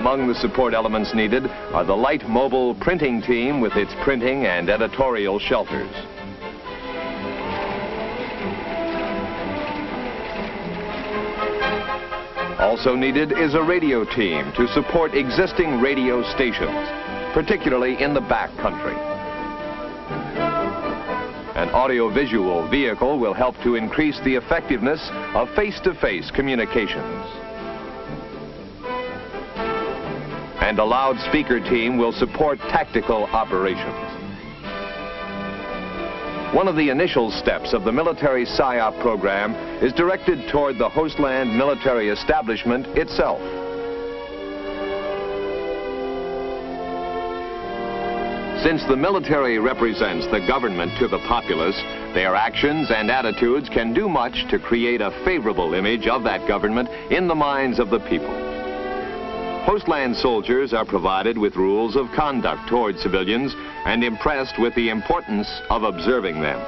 Among the support elements needed are the light mobile printing team with its printing and editorial shelters. Also needed is a radio team to support existing radio stations, particularly in the back country. An audiovisual vehicle will help to increase the effectiveness of face-to-face communications. And a loudspeaker team will support tactical operations. One of the initial steps of the military PSYOP program is directed toward the Hostland military establishment itself. Since the military represents the government to the populace, their actions and attitudes can do much to create a favorable image of that government in the minds of the people. Hostland soldiers are provided with rules of conduct toward civilians and impressed with the importance of observing them.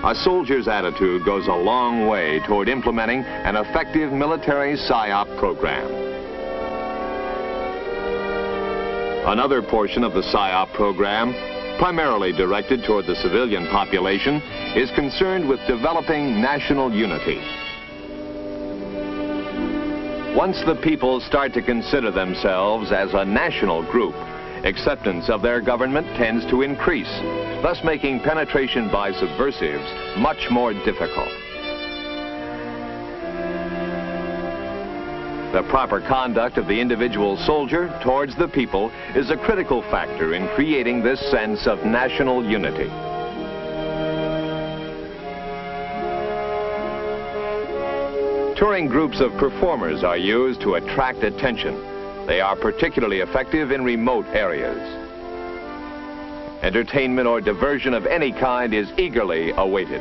A soldier's attitude goes a long way toward implementing an effective military PSYOP program. Another portion of the PSYOP program, primarily directed toward the civilian population, is concerned with developing national unity. Once the people start to consider themselves as a national group, acceptance of their government tends to increase, thus making penetration by subversives much more difficult. The proper conduct of the individual soldier towards the people is a critical factor in creating this sense of national unity. Touring groups of performers are used to attract attention. They are particularly effective in remote areas. Entertainment or diversion of any kind is eagerly awaited.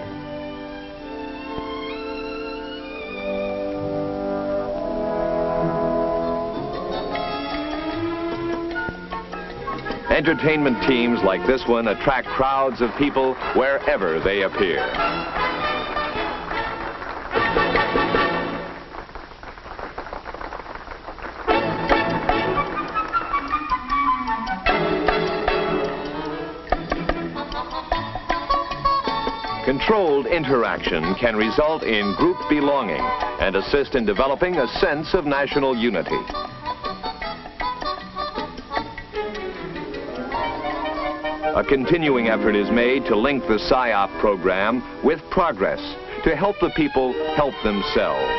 Entertainment teams like this one attract crowds of people wherever they appear. Controlled interaction can result in group belonging and assist in developing a sense of national unity. A continuing effort is made to link the PSYOP program with progress to help the people help themselves.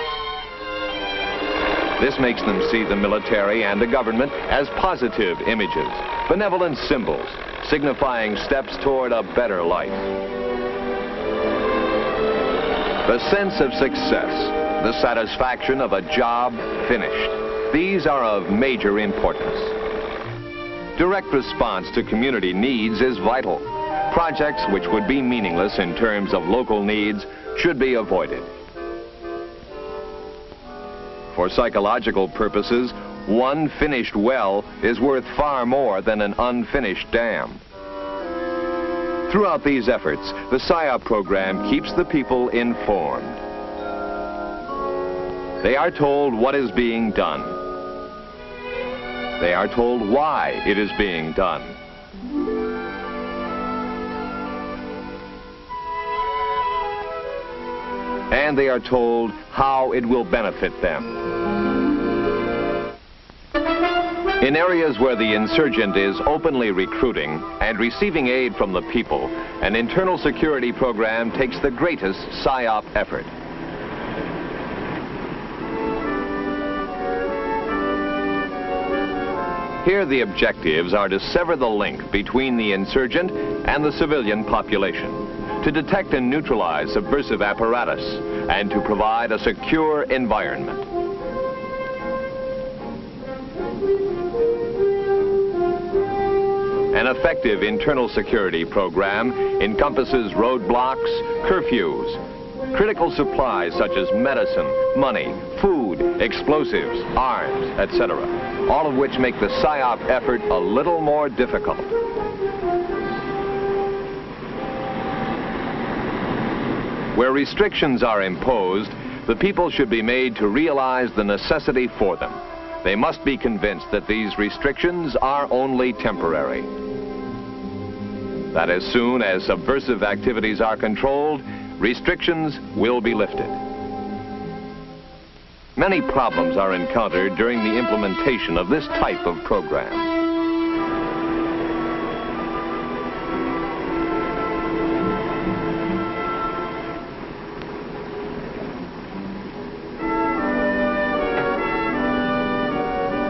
This makes them see the military and the government as positive images, benevolent symbols, signifying steps toward a better life. The sense of success, the satisfaction of a job finished, these are of major importance. Direct response to community needs is vital. Projects which would be meaningless in terms of local needs should be avoided. For psychological purposes, one finished well is worth far more than an unfinished dam. Throughout these efforts, the PSYOP program keeps the people informed. They are told what is being done. They are told why it is being done. And they are told how it will benefit them. In areas where the insurgent is openly recruiting and receiving aid from the people, an internal security program takes the greatest PSYOP effort. Here the objectives are to sever the link between the insurgent and the civilian population, to detect and neutralize subversive apparatus, and to provide a secure environment. An effective internal security program encompasses roadblocks, curfews, critical supplies such as medicine, money, food, explosives, arms, etc., all of which make the PSYOP effort a little more difficult. Where restrictions are imposed, The people should be made to realize the necessity for them. They must be convinced that these restrictions are only temporary. That as soon as subversive activities are controlled, restrictions will be lifted. Many problems are encountered during the implementation of this type of program.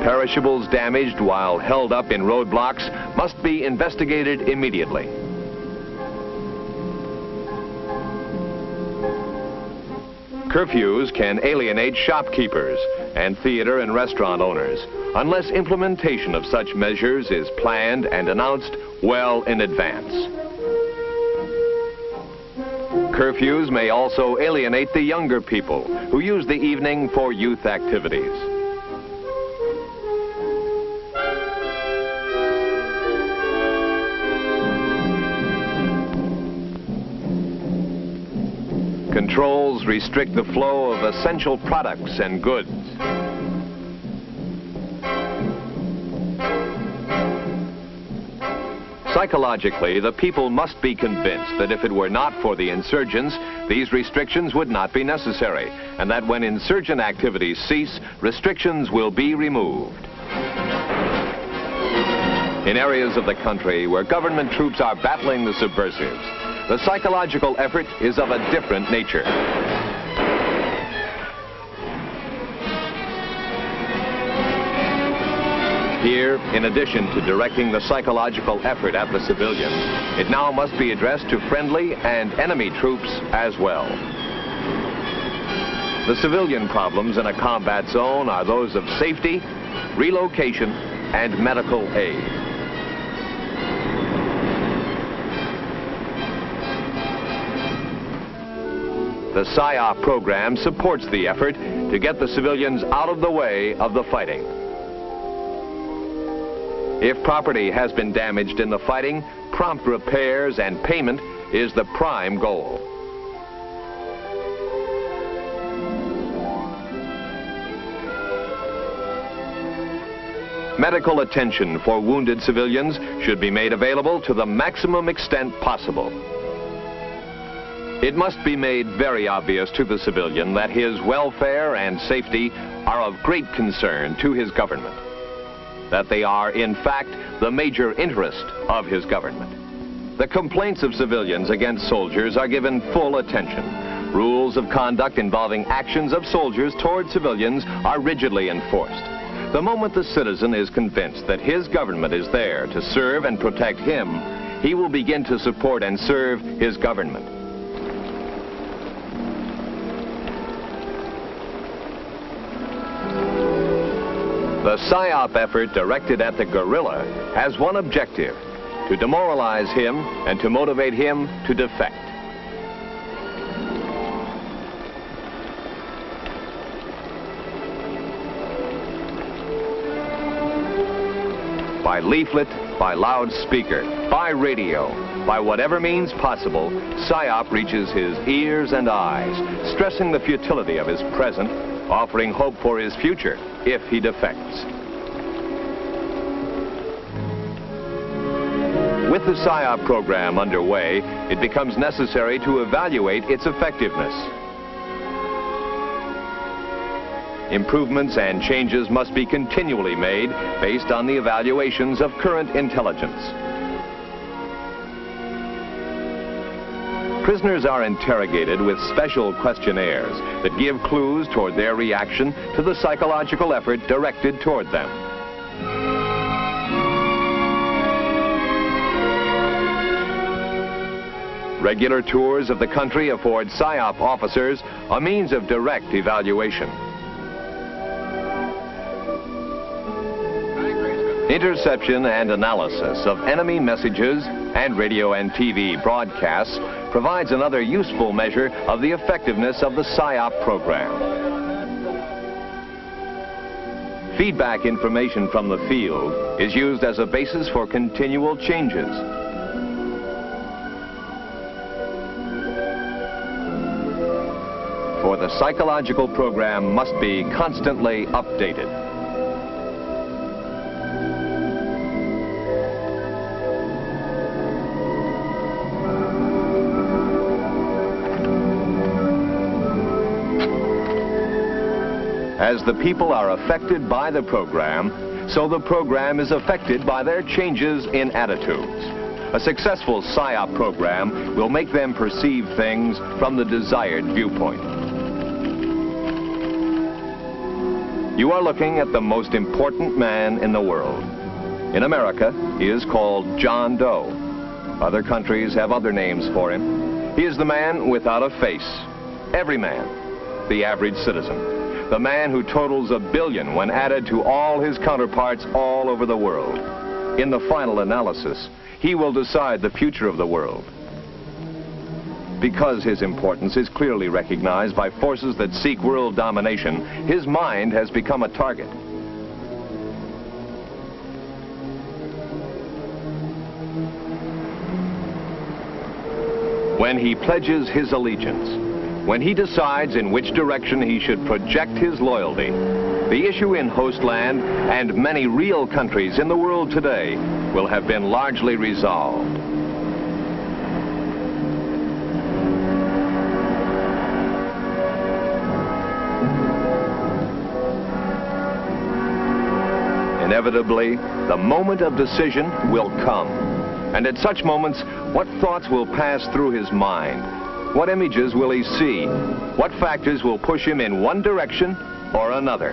Perishables damaged while held up in roadblocks must be investigated immediately. Curfews can alienate shopkeepers and theater and restaurant owners unless implementation of such measures is planned and announced well in advance. Curfews may also alienate the younger people who use the evening for youth activities. Controls restrict the flow of essential products and goods. Psychologically, the people must be convinced that if it were not for the insurgents, these restrictions would not be necessary, and that when insurgent activities cease, restrictions will be removed. In areas of the country where government troops are battling the subversives, the psychological effort is of a different nature. Here, in addition to directing the psychological effort at the civilians, it now must be addressed to friendly and enemy troops as well. The civilian problems in a combat zone are those of safety, relocation, and medical aid. The PSYOP program supports the effort to get the civilians out of the way of the fighting. If property has been damaged in the fighting, prompt repairs and payment is the prime goal. Medical attention for wounded civilians should be made available to the maximum extent possible. It must be made very obvious to the civilian that his welfare and safety are of great concern to his government, that they are, in fact, the major interest of his government. The complaints of civilians against soldiers are given full attention. Rules of conduct involving actions of soldiers toward civilians are rigidly enforced. The moment the citizen is convinced that his government is there to serve and protect him, he will begin to support and serve his government. The PSYOP effort directed at the guerrilla has one objective: to demoralize him and to motivate him to defect. By leaflet, by loudspeaker, by radio, by whatever means possible, PSYOP reaches his ears and eyes, stressing the futility of his present, offering hope for his future if he defects. With the PSYOP program underway, it becomes necessary to evaluate its effectiveness. Improvements and changes must be continually made based on the evaluations of current intelligence. Prisoners are interrogated with special questionnaires that give clues toward their reaction to the psychological effort directed toward them. Regular tours of the country afford PSYOP officers a means of direct evaluation. Interception and analysis of enemy messages and radio and TV broadcasts provides another useful measure of the effectiveness of the PSYOP program. Feedback information from the field is used as a basis for continual changes. For for the psychological program must be constantly updated. As the people are affected by the program, so the program is affected by their changes in attitudes. A successful PSYOP program will make them perceive things from the desired viewpoint. You are looking at the most important man in the world. In America, he is called John Doe. Other countries have other names for him. He is the man without a face. Every man, the average citizen. The man who totals 1 billion when added to all his counterparts all over the world. In the final analysis, he will decide the future of the world. Because his importance is clearly recognized by forces that seek world domination, his mind has become a target. When he pledges his allegiance, when he decides in which direction he should project his loyalty, the issue in Hostland and many real countries in the world today will have been largely resolved. Inevitably, the moment of decision will come. And at such moments, what thoughts will pass through his mind? What images will he see? What factors will push him in one direction or another?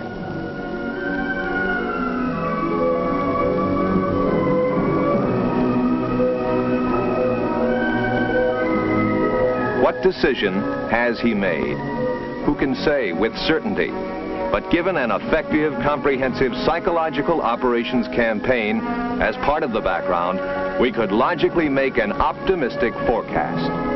What decision has he made? Who can say with certainty? But given an effective, comprehensive psychological operations campaign as part of the background, we could logically make an optimistic forecast.